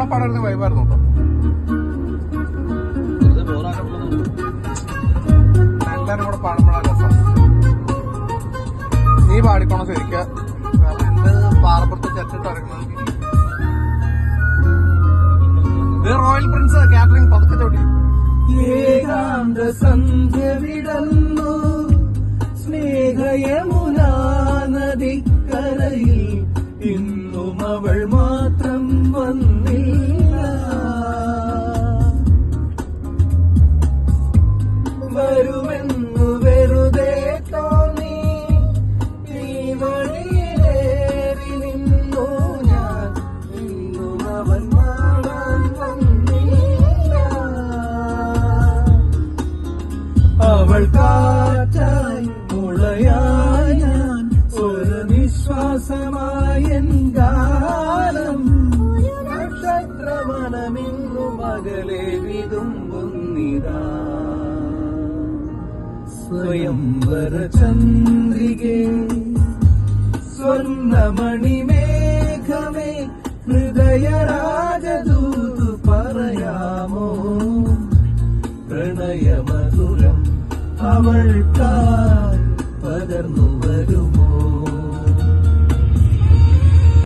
ഇവിടെ പാടുന്ന വൈബായിരുന്നു കേട്ടോ. എല്ലാരും കൂടെ പാടുമ്പോഴാണ് രസം. നീ പാടിക്കോണം ശരിക്കും. കാരണം എന്റെ പാറപ്പുറത്ത് ചറ്റിട്ട് ഇറങ്ങുന്നത് റോയൽ പ്രിൻസ് കാറ്ററിംഗ് പതുക്കെ ചോട്ടി. ഏകാന്ത സന്ധ്യ വിടന്നു സ്നേഹയമുനാ നദിക്കരയിൽ ഇന്നും അവൾ മാത്രം വന്നില്ല. വരുമെന്നു വെറുതെ തോന്നി ഈ വഴിയിലേറി നിന്നു ഞാൻ. ഇന്നും അവൻ മാറാൻ വന്നില്ല. അവൾ കാറ്റായി മുളയായി ഞാൻ ഒരു നിശ്വാസമായ ഗാനം. നക്ഷത്രമനമിന്നും അകലെ വിതുമ്പുന്നിതാ. സ്വയംവര ചന്ദ്രികേ സ്വർണമണിമേഘമേ ഹൃദയരാജദൂതു പറയാമോ പ്രണയമധുരം അവൾക്കായി പകർന്നു വരുമോ.